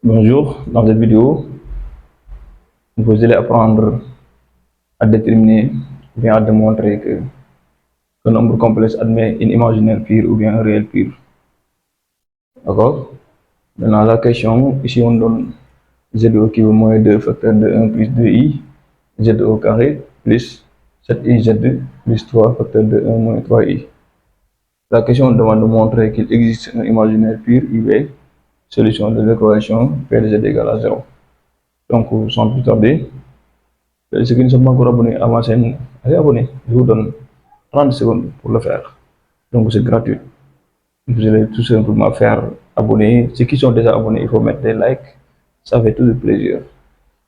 Bonjour, dans cette vidéo, vous allez apprendre à déterminer ou bien à démontrer qu'un nombre complexe admet une imaginaire pure ou bien un réel pur. D'accord? Maintenant, la question, ici on donne z qui vaut moins 2 facteur de 1 plus 2i, z au carré plus 7iz plus 3 facteur de 1 moins 3i. La question demande de montrer qu'il existe un imaginaire pur IB, solution de l'équation P de z égale à 0. Donc, sans plus tarder, ceux qui ne sont pas encore abonnés à ma chaîne, allez abonner. Je vous donne 30 secondes pour le faire. Donc c'est gratuit. Vous allez tout simplement faire abonner. Ceux qui sont déjà abonnés, il faut mettre des likes. Ça fait tout de plaisir.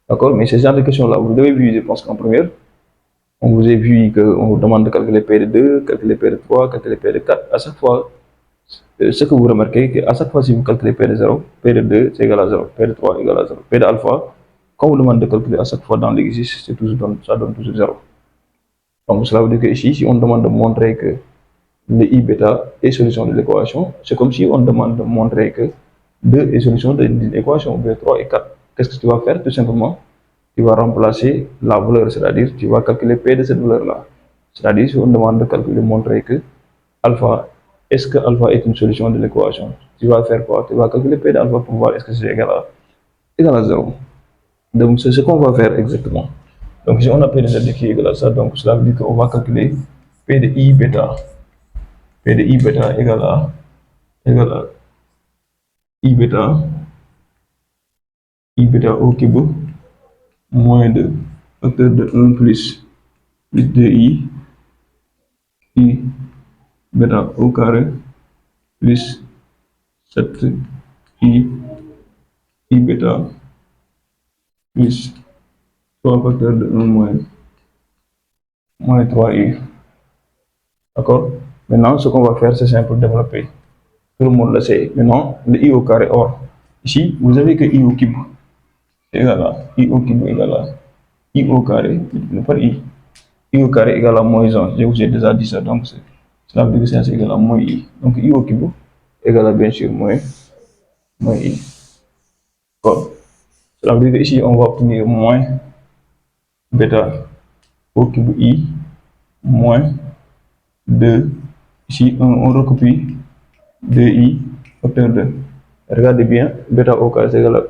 D'accord? Mais ces genre de questions-là, vous devez vu, je pense qu'en première, on vous a vu qu'on vous demande de calculer P de 2, calculer P de 3, calculer P de 4. À chaque fois, ce que vous remarquez, qu'à chaque fois, si vous calculez P de 0, P de 2, c'est égal à 0, P de 3 égale à 0, P de alpha, quand on vous demande de calculer à chaque fois dans l'exercice, ça donne toujours 0. Donc cela veut dire que ici, si on demande de montrer que le I bêta est solution de l'équation, c'est comme si on demande de montrer que 2 est solution d'une équation, b 3 et 4. Qu'est-ce que tu vas faire? Tout simplement, tu vas remplacer la valeur, c'est-à-dire tu vas calculer P de cette valeur-là. C'est-à-dire si on demande de calculer, montrer que alpha, est-ce que alpha est une solution de l'équation? Tu vas faire quoi? Tu vas calculer P d'alpha pour voir est-ce que c'est égal à 0. Donc c'est ce qu'on va faire exactement. Donc si on a P de z qui est égal à ça, donc cela veut dire qu'on va calculer P de I bêta. P de I bêta égale à I bêta au cube moins 2 facteur de 1 plus 2i I bêta au carré plus 7i I bêta plus 3 facteur de 1 moins 3i. D'accord? Maintenant, ce qu'on va faire, c'est simple, développer. Tout le monde le sait. Maintenant, le I au carré. Or, ici, vous avez que I au cube égale à I au cube égale à I au carré multiplié par I au carré égale à moins 1. Je vous ai déjà dit ça, donc cela veut dire que c'est égal à moins I. Donc I au cube égale à bien sûr moins I. D'accord? Cela veut dire que ici, on va obtenir moins bêta au cube I moins 2. Ici, on recopie 2i facteur 2. Regardez bien, bêta au carré c'est égal à,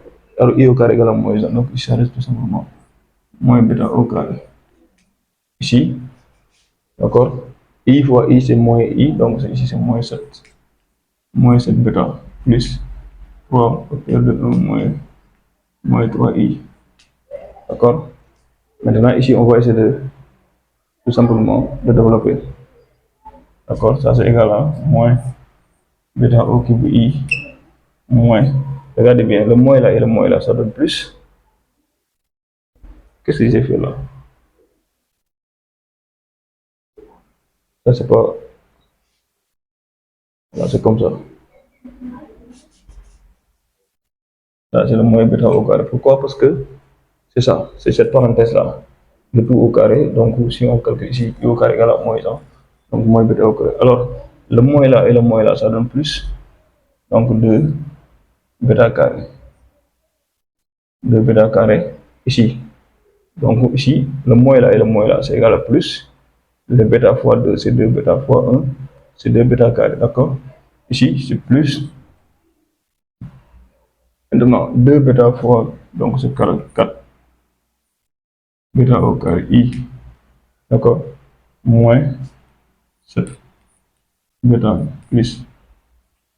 alors I au carré égale à moins 1. Donc ici, ça reste tout simplement moins bêta au carré. Ici, d'accord? I fois I c'est moins I, donc ici c'est moins 7. Moins 7 bêta plus 3 facteur de 1 moins 3i. D'accord? Maintenant ici on va essayer de tout simplement de développer. D'accord? Ça c'est égal à moins bêta au cube I moins. Regardez bien, le moins là et le moins là, ça donne plus. Qu'est-ce que j'ai fait là? Ça c'est pas. Là c'est comme ça. Là c'est le moins bêta au carré. Pourquoi? Parce que c'est ça, c'est cette parenthèse là. Le tout au carré, donc si on calcule ici, I au carré égale à moins 1, donc moins bêta au carré. Alors, le moins là et le moins là, ça donne plus, donc 2 bêta carré. 2 bêta carré ici. Donc ici, le moins là et le moins là, c'est égal à plus. Le bêta fois 2, c'est 2 bêta fois 1, c'est 2 bêta carré, d'accord? Ici, c'est plus. Maintenant, 2 bêta fois, donc c'est 4 bêta au carré I, d'accord? Moins 7 bêta plus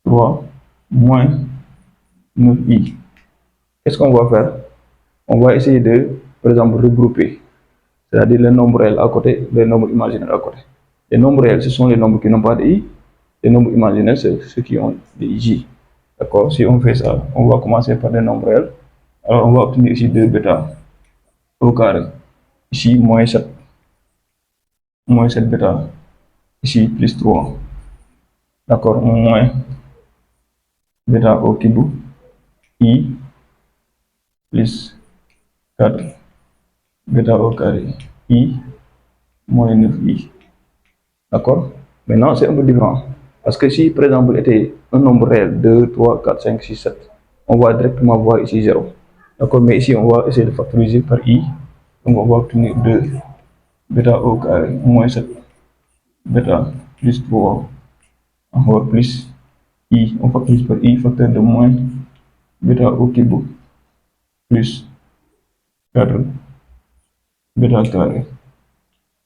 3 moins 9i. Qu'est-ce qu'on va faire? On va essayer de, par exemple, regrouper, c'est-à-dire les nombres réels à côté, les nombres imaginaires à côté. Les nombres réels, ce sont les nombres qui n'ont pas de i. Les nombres imaginaires, c'est ceux qui ont des j. D'accord? Si on fait ça, on va commencer par les nombres réels. Alors, on va obtenir ici 2 bêta au carré. Ici, moins 7 bêta. Ici, plus 3. D'accord? Moins bêta au cube i plus 4 bêta au carré i moins 9i. D'accord? Maintenant, c'est un peu différent. Parce que si, par exemple, était un nombre réel, 2, 3, 4, 5, 6, 7, on va directement voir ici 0. D'accord, mais ici, on va essayer de factoriser par i. Donc, on va obtenir 2 bêta au carré moins 7 bêta plus 3 encore plus i. On factorise par i, facteur de moins bêta au cube plus 4 bêta carré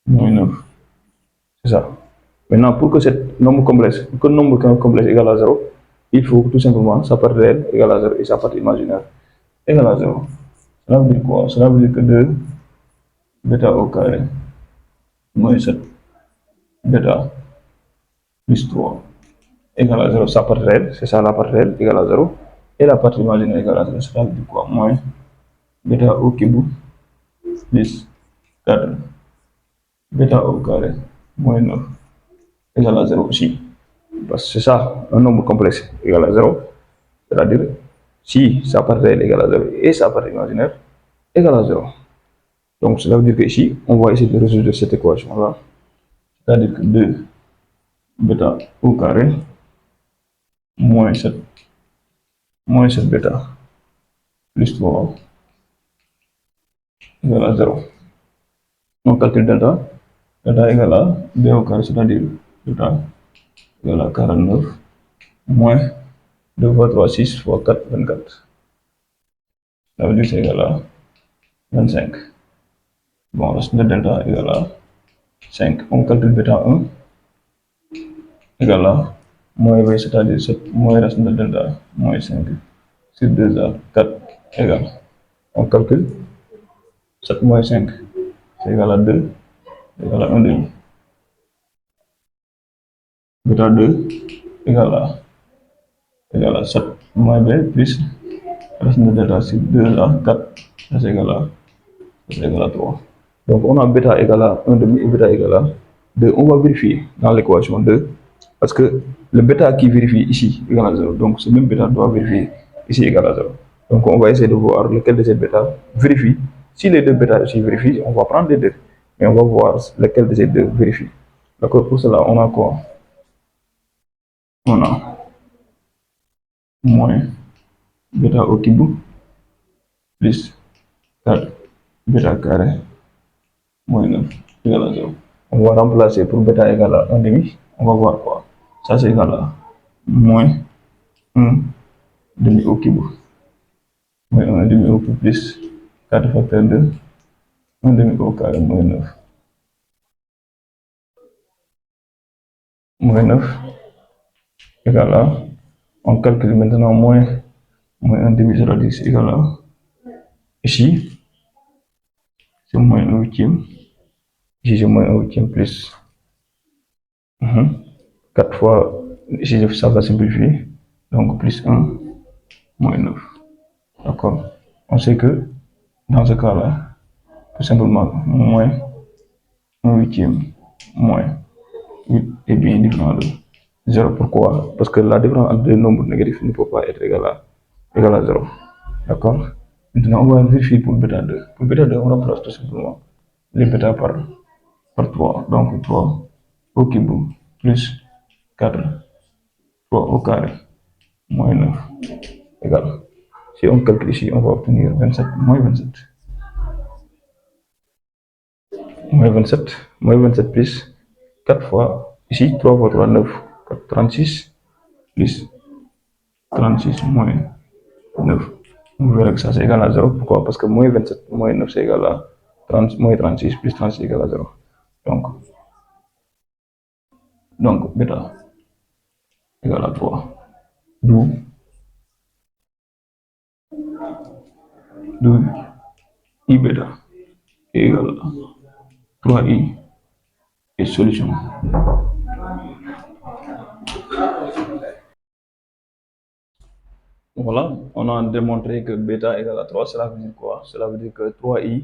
moins 9. C'est ça. Maintenant, pour que le nombre complexe égale à 0, il faut tout simplement sa part réelle égale à 0 et sa part imaginaire égale à 0. Cela veut dire quoi? Cela veut dire que 2 bêta au carré moins 7 bêta plus 3 égale à 0. Sa part réelle, c'est ça la part réelle égale à 0. Et la part imaginaire égale à 0. Cela veut dire quoi? Moins bêta au cube plus 4 bêta au carré moins 9 égale à 0 aussi. Parce que c'est ça, un nombre complexe égal à 0. C'est-à-dire, si sa part réelle égale à 0 et sa part imaginaire égale à 0. Donc, cela veut dire qu'ici, on va essayer de résoudre cette équation-là. C'est-à-dire que 2 bêta au carré moins 7 bêta plus 3 égale à 0. On calcule delta. Delta égale à b au carré, c'est-à-dire delta égale à 49 moins 2 fois 3, 6 fois 4, 24. Ça veut dire que c'est égal à 25. Bon, racine de delta égale à 5. On calcule bêta 1 égale à moins 20, c'est-à-dire 7 moins racine de delta moins 5 sur 2a 4 égale. On calcule 7 moins 5, c'est égal à 2, égal à 1 demi. Bêta 2 égale à 7 moins b plus racine de delta sur 2a 4, ça c'est égal à 3. Donc on a bêta égale à 1 demi et bêta égale à 2. On va vérifier dans l'équation 2 parce que le bêta qui vérifie ici égale à 0. Donc ce même bêta doit vérifier ici égal à 0. Donc on va essayer de voir lequel de ces bêta vérifie. Si les deux bêta ici vérifient, on va prendre les deux. Mais on va voir lequel de ces deux vérifie. D'accord, pour cela, on a quoi? On a moins bêta au cube plus 4 bêta carré moins 9 égale à 0. On va remplacer pour bêta égale à 1 demi. On va voir quoi? Ça c'est égal à moins 1 demi au cube. Moins 1 demi au cube plus 4 facteur de 1 demi au carré moins 9. Moins 9 égale à, on calcule maintenant moins 1 demi, c'est-à-dire c'est égal à, ici c'est moins 1 huitième, ici c'est moins 1 huitième plus 4 fois, ici ça va simplifier, donc plus 1 moins 9. D'accord? On sait que dans ce cas-là, tout simplement moins 1 huitième moins 8 est bien différent de 0. Pourquoi? Parce que la différence entre deux nombres négatifs ne peut pas être égale à 0. D'accord? Maintenant, on va vérifier pour bêta 2. Pour bêta 2, on remplace tout simplement les bêta par 3. Donc 3 au cube plus 4, 3 au carré moins 9 égale. Si on calcule ici, on va obtenir 27 moins 27. Moins 27 plus 4 fois, ici 3 fois 3, 9, 4, 36 plus 36 moins 9. On verra que ça c'est égal à 0. Pourquoi? Parce que moins 27 moins 9 c'est égal à 30, moins 36 plus 36 égale à 0. Donc bêta égale à 3. D'où I bêta est égal à 3i et solution. Voilà, on a démontré que bêta égale à 3. Cela veut dire quoi? Cela veut dire que 3i,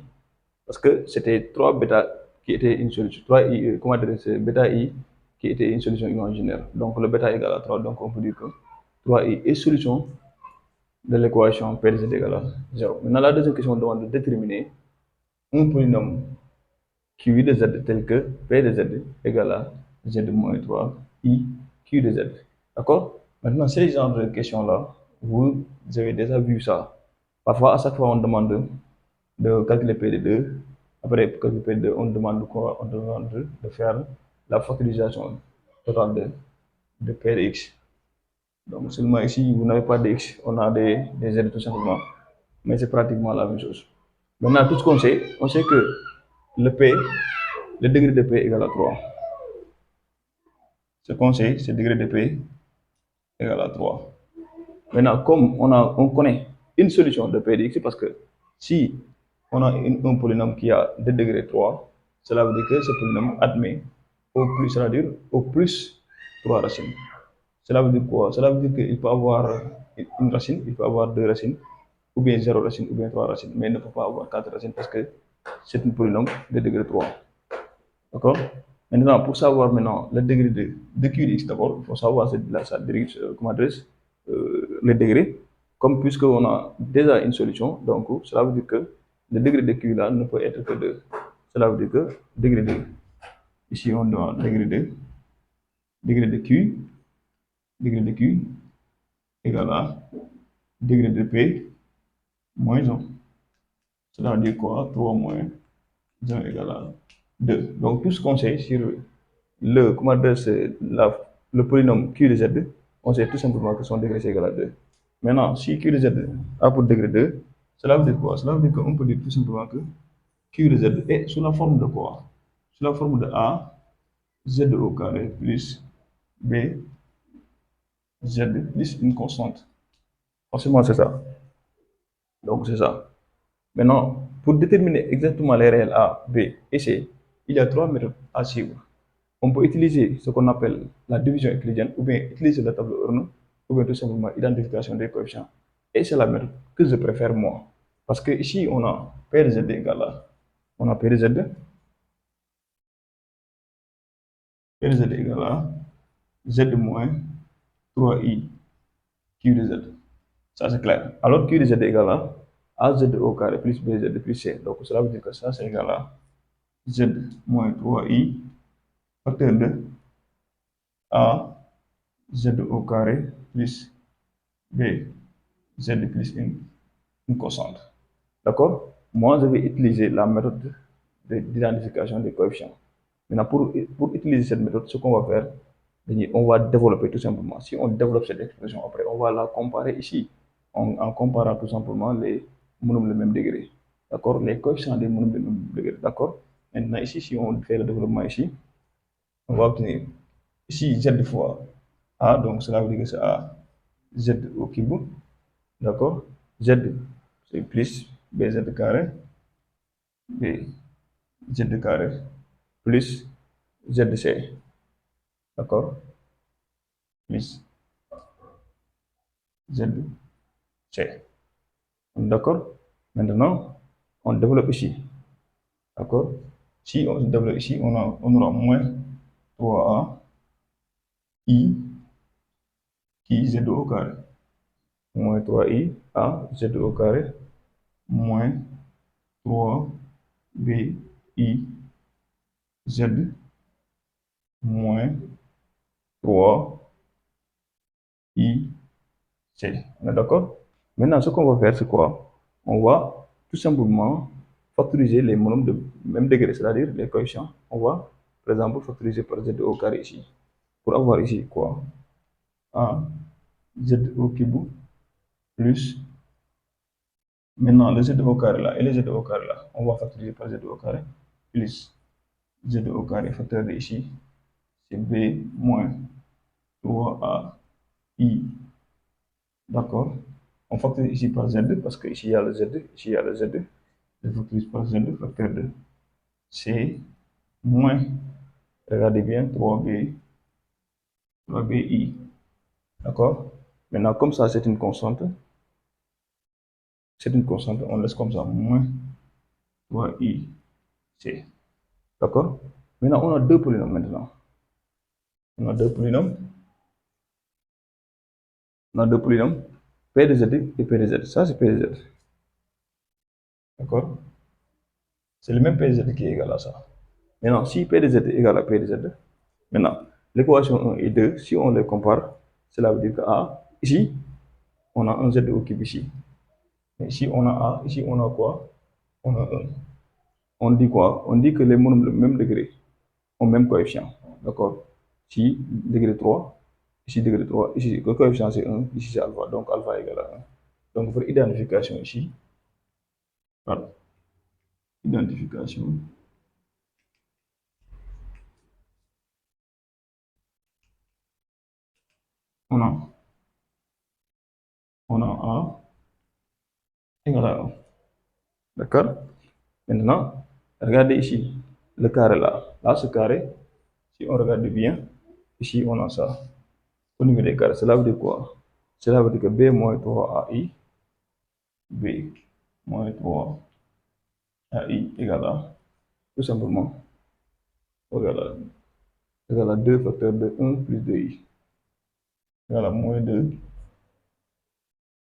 parce que c'était 3 bêta qui était une solution. 3i, comment dire, c'est bêta i qui était une solution imaginaire. Donc le bêta égale à 3. Donc on peut dire que 3i est solution de l'équation P de z égale à 0. Maintenant, la deuxième question demande de déterminer un polynôme Q de z tel que P de z égale à z moins 3 i Q de z. D'accord? Maintenant, ces genres de questions-là vous avez déjà vu ça. Parfois, à chaque fois, on demande de calculer PD2. Après, pour calculer PD2, on demande quoi? On demande de faire la factorisation totale de P de X. Donc, seulement ici, vous n'avez pas de X, on a des Z tout simplement. Mais c'est pratiquement la même chose. Maintenant, tout ce qu'on sait, on sait que le P, le degré de P égale à 3. Ce qu'on sait, c'est le degré de P égale à 3. Maintenant, comme on connaît une solution de P de X, parce que si on a un polynôme qui a 2 degrés 3, cela veut dire que ce polynôme admet au plus, c'est-à-dire au plus 3 racines. Cela veut dire quoi? Cela veut dire qu'il peut avoir une racine, il peut avoir 2 racines, ou bien 0 racine, ou bien 3 racines, mais il ne peut pas avoir 4 racines parce que c'est un polynôme de degré 3. D'accord? Maintenant, pour savoir maintenant le degré de Q de X d'abord, il faut savoir ça dérive, comment adresse les degrés. Comme puisqu'on a déjà une solution, donc cela veut dire que le degré de Q là ne peut être que 2. Cela veut dire que degré de, ici on doit degré de Q égale à degré de P moins 1. Cela veut dire quoi? 3 moins 1 égale à 2. Donc tout ce qu'on sait sur comment adresse le polynôme Q de Z, on sait tout simplement que son degré c'est égal à 2. Maintenant, si Q de Z a pour degré 2, cela veut dire quoi? Cela veut dire qu'on peut dire tout simplement que Q de Z est sous la forme de quoi? Sous la forme de A, Z au carré plus B, Z plus une constante. Forcément, c'est ça. Donc, c'est ça. Maintenant, pour déterminer exactement les réels A, B et C, il y a 3 méthodes à suivre. On peut utiliser ce qu'on appelle la division euclidienne, ou bien utiliser la table Ernoult, ou bien tout simplement identification des coefficients. Et c'est la méthode que je préfère moi. Parce que ici, on a P de Z égale à, on a P de Z égale à Z moins 3i Q de Z. Ça, c'est clair. Alors, Q de Z égale à AZ au carré plus BZ plus C. Donc, cela veut dire que ça, c'est égal à Z moins 3i facteur de A Z au carré plus B Z plus une constante. D'accord? Moi, je vais utiliser la méthode d'identification des coefficients. Maintenant, pour utiliser cette méthode, ce qu'on va faire, on va développer tout simplement. Si on développe cette expression, après, on va la comparer ici, en comparant tout simplement les monômes de même degré. D'accord? Les coefficients des monômes de même degré. D'accord? Maintenant, ici, si on fait le développement ici, on va obtenir ici Z fois A, donc cela veut dire que c'est A, Z au cube. D'accord? Z, c'est plus BZ carré, B, Z carré, plus ZC. D'accord? Plus ZC. D'accord? Maintenant, on développe ici. D'accord? Si on développe ici, on aura moins 3A I qui Z au carré. Moins 3I A Z au carré moins 3B I Z moins 3 I C. On est d'accord? Maintenant, ce qu'on va faire, c'est quoi? On va tout simplement factoriser les monômes de même degré, c'est-à-dire les coefficients. On va, par exemple, factoriser par Z au carré ici. Pour avoir ici quoi? A Z au cube plus. Maintenant, le Z au carré là et le Z au carré là, on va factoriser par Z au carré plus Z au carré facteur de ici, c'est B moins 3A I. D'accord? On factorise ici par Z parce que ici il y a le Z, ici il y a le Z. Je factorise par Z facteur de C moins, regardez bien, 3BI. D'accord? Maintenant, comme ça, c'est une constante. C'est une constante, on laisse comme ça, moins 3IC. D'accord? Maintenant, on a deux polynômes maintenant. On a deux polynômes. On a deux polynômes. P de Z et P de Z. Ça, c'est P de Z. D'accord? C'est le même P de Z qui est égal à ça. Maintenant, si P de Z est égal à P de Z, maintenant, l'équation 1 et 2, si on les compare, cela veut dire que A, ici, On a un Z occupe ici. Mais ici, on a A. Ici, on a quoi? On a 1. On dit quoi? On dit que les monomes de même degré ont même coefficient. D'accord? Ici, degré 3. Ici, degré 3. Ici, le coefficient c'est 1. Ici, c'est alpha. Donc, alpha égale à 1. Donc, pour identification ici, voilà. Identification. On a A égale à 1. D'accord? Maintenant, regardez ici, le carré là. Là, ce carré, si on regarde bien, ici, on a ça. Au niveau des carrés, cela veut dire quoi? Cela veut dire que B moins 3 AI, B moins 3 AI égale à, tout simplement, égale à 2 facteur de 1 plus 2i, égale à moins 2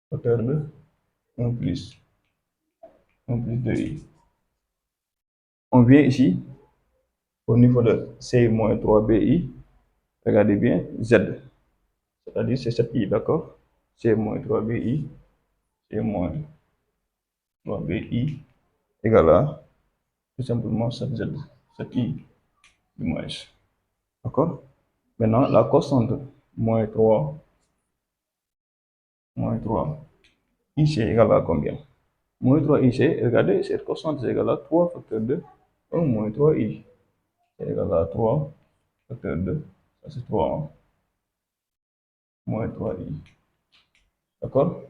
facteur de 1 plus 2i. On vient ici, au niveau de C moins 3BI, regardez bien, Z, c'est-à-dire c'est cette I, d'accord? C moins 3BI, C moins 3BI égale à, tout simplement, cette Z, cette I du moins. D'accord? Maintenant, la constante moins 3 IC égale à combien? Moins 3 IC, regardez, cette constante est égale à 3 facteur de 1 moins 3 I. C'est égal à 3 facteur de, ça c'est 3 moins 3 I. D'accord?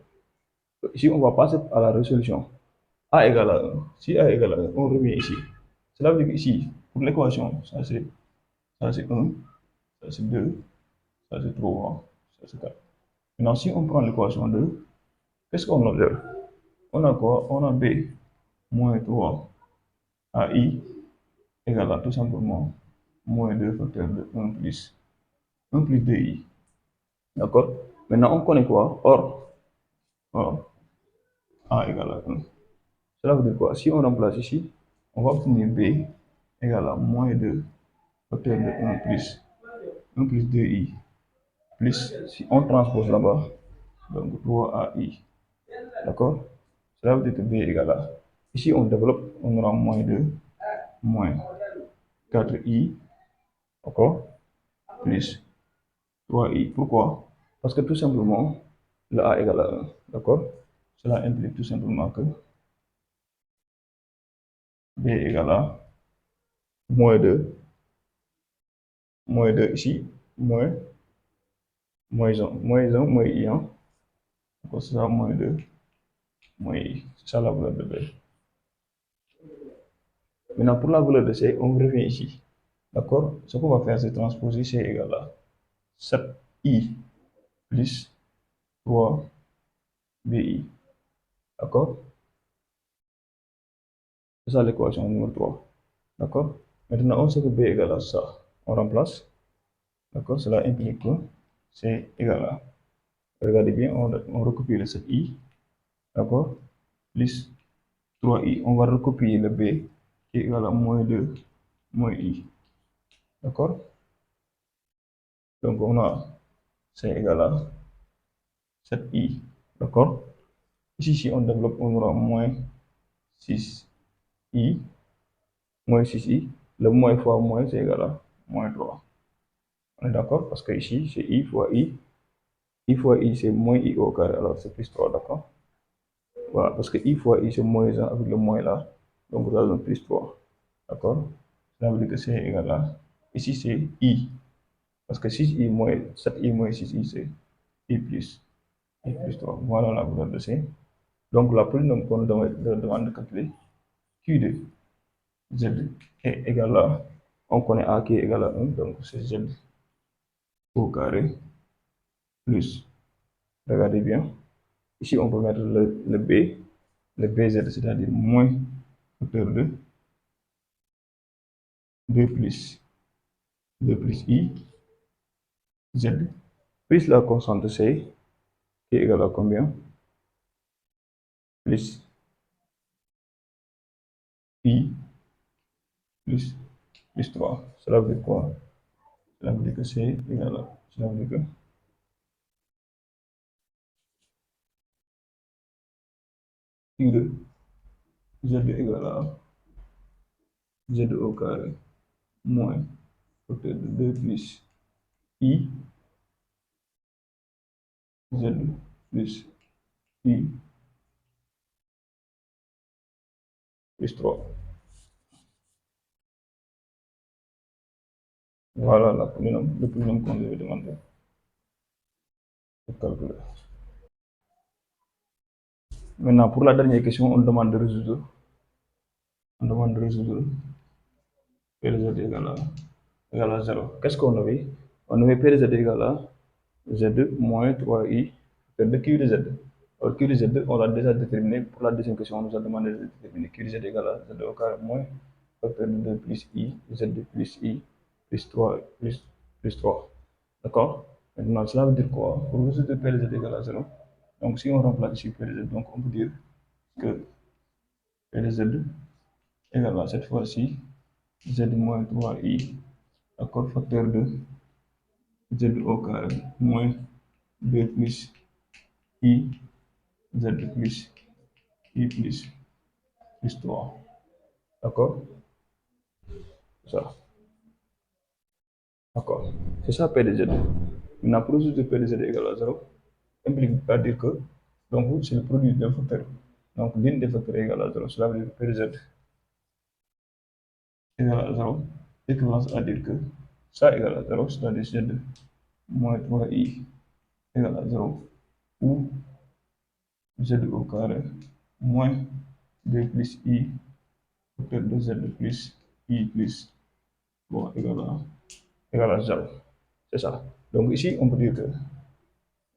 Ici, on va passer à la résolution. A égale à 1. Si A égale à 1, on revient ici. Cela veut dire qu'ici, pour l'équation, ça c'est 1, ça c'est 2, ça c'est 3, ça c'est 4. Maintenant, si on prend l'équation 2, qu'est-ce qu'on observe? On a quoi? On a B moins 3 AI égale à tout simplement moins 2 facteur de 1 plus 2i. D'accord? Maintenant, on connaît quoi? Or, A égale à 1. Cela veut dire quoi? Si on remplace ici, on va obtenir B égale à moins 2 facteur de 1 plus 2i plus, si on transpose là-bas, donc 3ai. D'accord? Cela veut dire que B égale à, ici on développe, on aura moins 2 moins 4i, d'accord? Plus 3i. Pourquoi? Parce que tout simplement, le a égale à 1, d'accord? Cela implique tout simplement que B égale à moins 2 ici, moins 1 moins i, hein? Donc, ça sera moins 2 moins i. C'est ça la valeur de B. Maintenant, pour la valeur de C, on revient ici. D'accord? Ce qu'on va faire, c'est transposer C égale à 7i plus 3bi. D'accord? C'est ça l'équation numéro 3. D'accord? Maintenant, on sait que B égale à ça. On remplace. D'accord? Cela implique que C égale à. Regardez bien, on recopie le 7i. D'accord? Plus 3i. On va recopier le B qui est égal à moins 2 moins i. D'accord? Donc, on a C égale à 7i. D'accord? Ici, si on développe, on aura moins 6i. Moins 6i. Le moins fois moins, c'est égal à moins 3. On est d'accord? Parce que ici, c'est i fois i. I fois i, c'est moins i au carré. Alors, c'est plus 3, d'accord? Voilà, parce que i fois i, c'est moins 1 avec le moins là. Donc, ça donne plus 3. D'accord? Ça veut dire que c'est égal à. Ici, c'est i. Parce que 6i moins 7i moins 6i, c'est i plus 3. Voilà la valeur de C. Donc, la polynôme qu'on demande de calculer, Q de Z est égal à, on connaît A qui est égal à 1, donc c'est Z au carré plus, regardez bien, ici on peut mettre le B, le BZ, c'est-à-dire moins facteur de 2 plus I, Z, plus la constante C, qui est égale à combien? Plus I, plus 3. Cela veut dire quoi? Cela veut dire que C égale à, cela veut dire que q de z égale à z au carré moins facteur de 2 plus i z plus i plus 3. Voilà le polynôme qu'on devait demander de calculer. Maintenant, pour la dernière question, on demande de résoudre. On demande de résoudre P de z égale à 0. Qu'est-ce qu'on avait? On avait P de z égale à z moins 3i de q de z. Alors q de z, on l'a déjà déterminé. Pour la deuxième question, on nous a demandé de déterminer q de z égale à z au carré moins facteur de 2 plus i, z plus i plus 3 plus 3. D'accord? Maintenant, cela veut dire quoi? Pour résoudre P de z égale à 0, donc si on remplace ici P de z, donc on peut dire que P de z égale à cette fois-ci z moins 3i, d'accord, facteur de z au carré moins 2 plus i, z plus i plus 3. D'accord? Ça. D'accord. C'est ça P de z. Maintenant, pour résoudre P de z égale à 0, implique pas dire que donc c'est le produit d'un facteur. Donc l'une des facteurs est égale à 0. Cela veut dire que P de z égale à 0. Équivalence à dire que ça égale à 0, c'est-à-dire z moins 3i égale à 0, ou z au carré moins 2 plus i facteur de z plus i plus bon, égale à 0. C'est ça. Donc ici, on peut dire que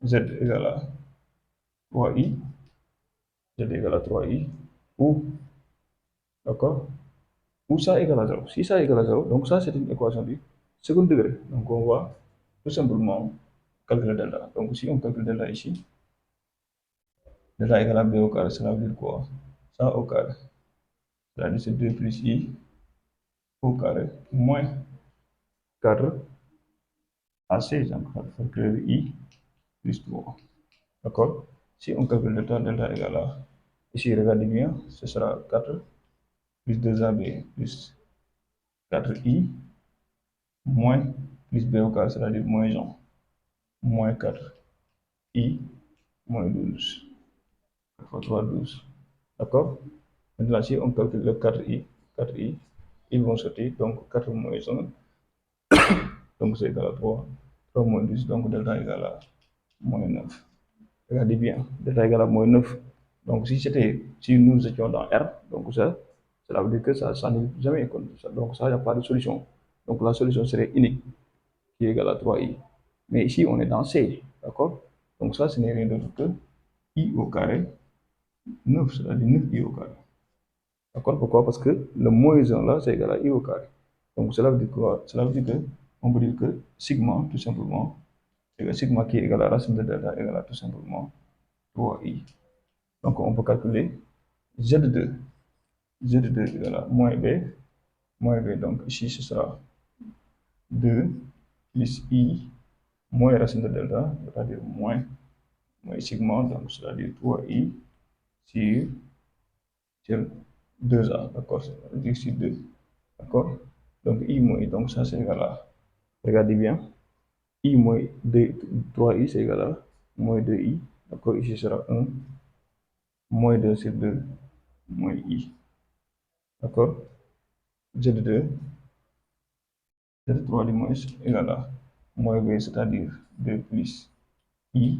z égale à 3i, z égale à 3i, ou, d'accord, ou ça égale à 0. Si ça égale à 0, donc ça c'est une équation du second degré. Donc on va tout simplement calculer delta. Donc si on calcule delta ici, delta égale à b au carré, cela veut dire quoi? Ça au carré, c'est-à-dire c'est 2 plus i au carré moins 4 AC, donc facteur de i plus 3. D'accord? Si on calcule delta, delta égale à, ici regardez bien, ce sera 4 plus 2ab plus 4i moins plus b au carré, c'est-à-dire moins 1, moins 4i moins 12. 4 fois 3, 12. D'accord? Maintenant, si on calcule le 4i, ils vont sortir, donc 4 moins 1, donc c'est égal à 3, 3 moins 10, donc delta égale à moins 9. Regardez bien, delta égale à moins 9. Donc si nous étions dans R, donc ça, cela veut dire que ça s'annule jamais comme ça. Donc ça, il n'y a pas de solution. Donc la solution serait unique, qui est égale à 3i. Mais ici, on est dans C, d'accord? Donc ça, ce n'est rien d'autre que i au carré 9, c'est-à-dire 9i au carré. D'accord? Pourquoi? Parce que le moins 1 là, c'est égal à i au carré. Donc cela veut dire quoi? Cela veut dire que, on peut dire que sigma, tout simplement, sigma qui est égal à racine de delta égale à tout simplement 3i. Donc on peut calculer Z2. Z2 égale à moins b. Moins b, donc ici ce sera 2 plus i moins racine de delta, c'est-à-dire moins sigma, donc c'est-à-dire 3i sur 2a, d'accord? C'est-à-dire sur 2, d'accord? Donc i moins, donc ça c'est égal à, regardez bien, i moins 2, 3i c'est égal à moins 2i, d'accord? Ici sera 1, moins 2 sur 2, moins i, d'accord? Z2, Z3 du moins égal à moins b, c'est-à-dire 2 plus i,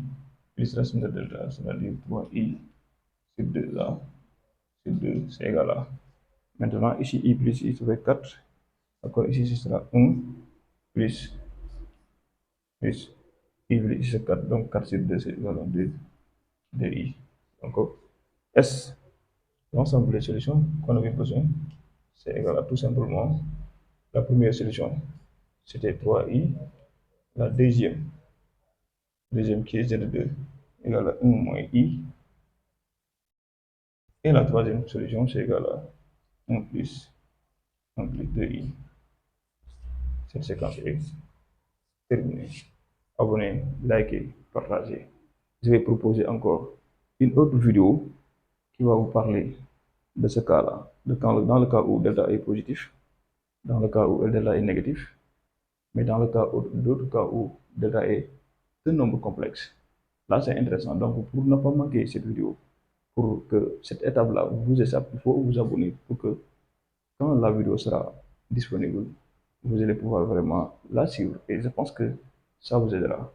plus racine de delta, c'est-à-dire 3i sur 2a, sur 2, c'est égal à, maintenant ici i plus i, ça fait 4, d'accord? Ici ce sera 1 plus i plus 4, donc 4 sur 2, c'est égal à 2, 2i. Donc S, l'ensemble des solutions qu'on avait besoin, c'est égal à tout simplement la première solution, c'était 3i, la deuxième qui est Z2 égale à 1 moins i, et la troisième solution, c'est égal à 1 plus 2i. Cette séquence est terminée. Abonnez, likez, partagez. Je vais proposer encore une autre vidéo qui va vous parler de ce cas-là, dans le cas où delta est positif, dans le cas où delta est négatif, mais dans le cas d'autres cas où delta est un nombre complexe. Là, c'est intéressant. Donc, pour ne pas manquer cette vidéo, pour que cette étape-là vous échappe, il faut vous abonner pour que quand la vidéo sera disponible, vous allez pouvoir vraiment la suivre. Et je pense que ça vous aidera.